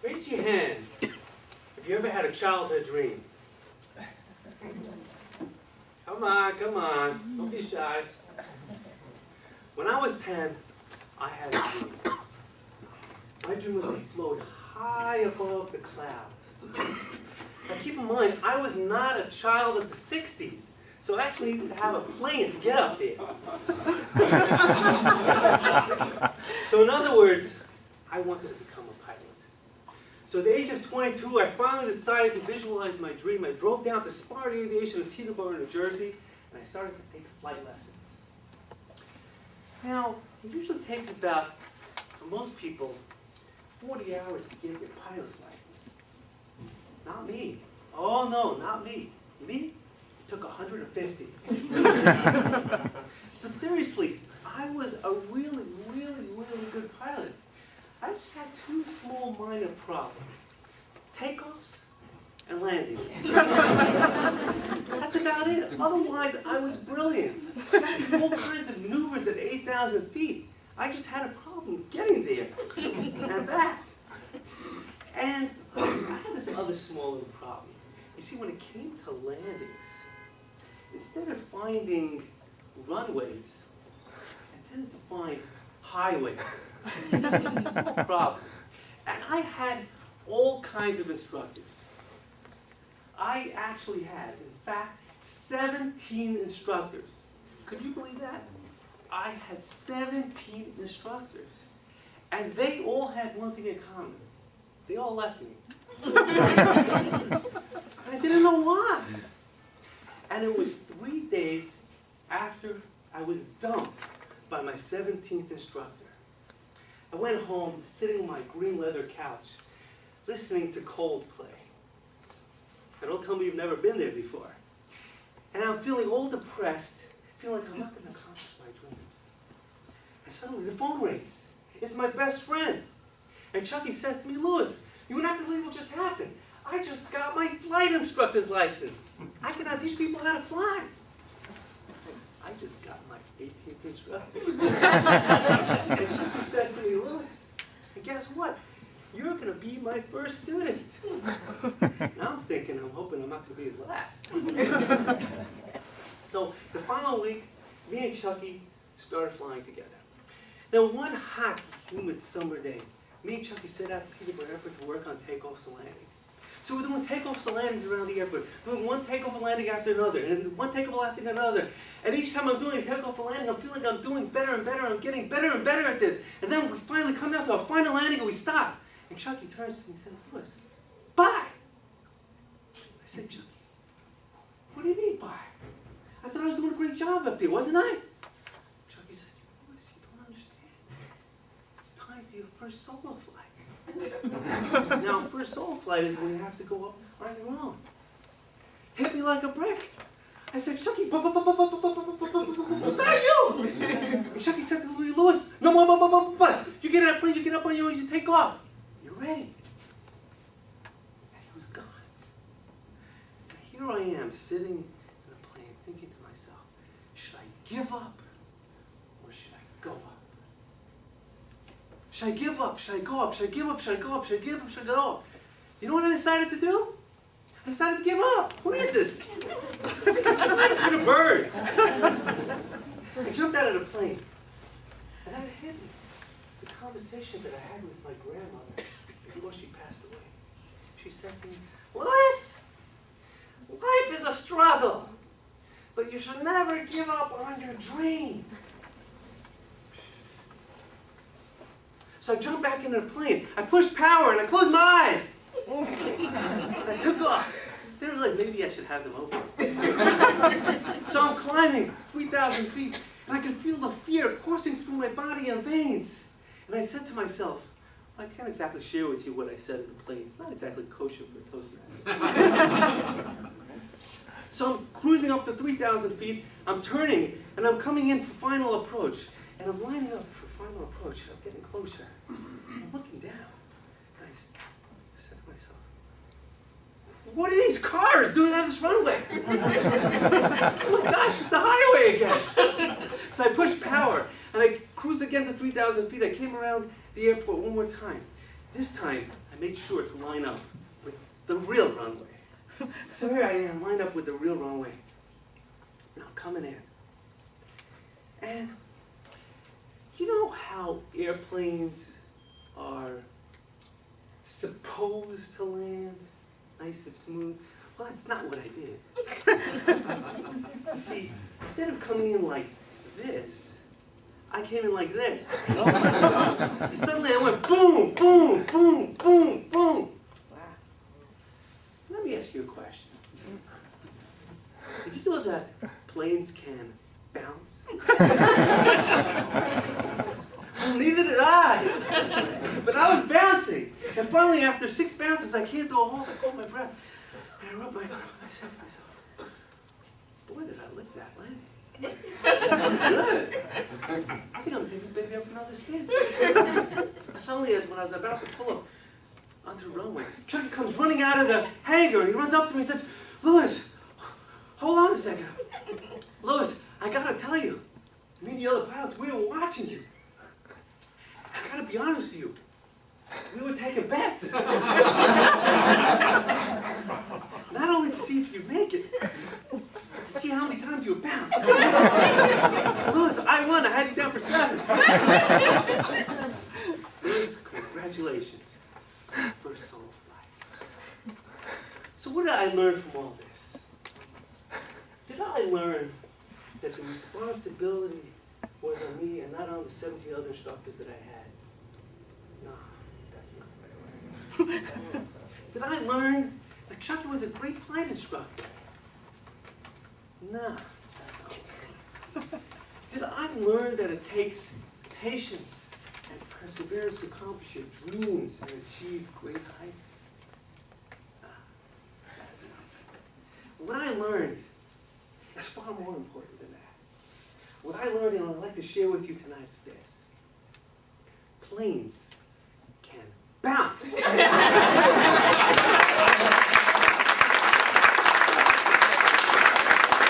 Raise your hand if you ever had a childhood dream. Come on, don't be shy. When I was 10, I had a dream. My dream was to float high above the clouds. Now keep in mind, I was not a child of the 60s, so I actually needed to have a plane to get up there. So in other words, I wanted to become a pilot. So at the age of 22, I finally decided to visualize my dream. I drove down to Smart Aviation in Teterboro, New Jersey, and I started to take flight lessons. Now, it usually takes about, for most people, 40 hours to get their pilot's license. Not me. Oh no, not me. Me? It took 150. But seriously, I was a really good pilot. I just had two small minor problems. Takeoffs and landings. That's about it. Otherwise, I was brilliant. I could do all kinds of maneuvers at 8,000 feet. I just had a problem getting there and back. And I had this other small little problem. You see, when it came to landings, instead of finding runways, I tended to find highways. Small problem. And I had all kinds of instructors. I actually had, in fact, 17 instructors. Could you believe that? I had 17 instructors. And they all had one thing in common. They all left me. I didn't know why. And it was 3 days after I was dumped by my 17th instructor. I went home, sitting on my green leather couch, listening to Coldplay. And don't tell me you've never been there before. And I'm feeling all depressed, feeling like I'm not going to accomplish my dreams. And suddenly the phone rings. It's my best friend. And Chucky says to me, "Louis, you would not believe what just happened. I just got my flight instructor's license. I can now teach people how to fly." I just got my 18th instructor. And Chucky says to me, "Louis, and guess what? You're going to be my first student." And I'm thinking, I'm hoping I'm not going to be his last. So the following week, me and Chucky started flying together. Now one hot, humid summer day, me and Chucky set out to Teterboro Airport to work on takeoffs and landings. So we're doing takeoffs and landings around the airport, doing one takeoff and landing after another, and one takeoff after another. And each time I'm doing a takeoff and landing, I'm feeling like I'm doing better and better, I'm getting better and better at this. And then we finally come down to our final landing and we stop. And Chucky turns to me and says, "Louis, bye." I said, "Chucky, what do you mean bye? I thought I was doing a great job up there, wasn't I?" Chucky says, "Louis, you don't understand. It's time for your first solo flight." Now, first solo flight is when you have to go up on your own. Hit me like a brick. I said, "Chucky, not you!" And Chucky said to me, "Louis, no more but. You get in that plane, you get up on your own, you take off. You're ready." And he was gone. And here I am, sitting in the plane, thinking to myself, should I give up or should I go up? Should I give up? Should I go up? Should I give up? Should I go up? Should I give up? Should I go up? You know what I decided to do? I decided to give up. What is this? Flies for the birds. I jumped out of the plane. And then it hit me. The conversation that I had with my grandmother before she passed away. She said to me, "Louis, life is a struggle, but you should never give up on your dream." So I jumped back into the plane. I pushed power and I closed my eyes. And I took off. Then I realized maybe I should have them open. So I'm climbing 3,000 feet and I could feel the fear coursing through my body and veins. And I said to myself, I can't exactly share with you what I said in the plane. It's not exactly kosher for a Toastmaster. So I'm cruising up to 3,000 feet. I'm turning and I'm coming in for final approach. And I'm lining up for final approach. I'm getting closer. I'm looking down. And I said to myself, what are these cars doing on this runway? Oh my gosh, it's a highway again. So I pushed power. And I cruised again to 3,000 feet. I came around the airport one more time. This time, I made sure to line up with the real runway. So here I am, lined up with the real runway. Now coming in. And you know how airplanes are supposed to land nice and smooth? Well, that's not what I did. You see, instead of coming in like this, I came in like this. And suddenly I went boom, boom, boom, boom, boom. Wow. Let me ask you a question. Did you know that planes can bounce? Well, neither did I. But I was bouncing. And finally, after 6 bounces, I came to a halt. I caught my breath. And I rubbed my mouth. I said to myself, boy, did I lick that landing. Good. I think I'm going to take this baby up for another spin. Suddenly, as when I was about to pull up onto the runway, Chucky comes running out of the hangar, and he runs up to me and says, Louis, hold on a second. Louis, I got to tell you, me and the other pilots, we were watching you. I got to be honest with you. We were taking bets. Not only to see if you make it, but to see how many times you would bounce. Louis, I won. I had you down for 7. Louis, congratulations on your first solo flight. So what did I learn from all this? Did I learn that the responsibility was on me and not on the 17 other instructors that I had? No, that's not the right way. Did I learn that Chucky was a great flight instructor? No, that's not the right way. Did I learn that it takes patience and perseverance to accomplish your dreams and achieve great heights? No, that's not the right way. What I learned is far more important than that. What I learned and I'd like to share with you tonight is this. Planes can bounce.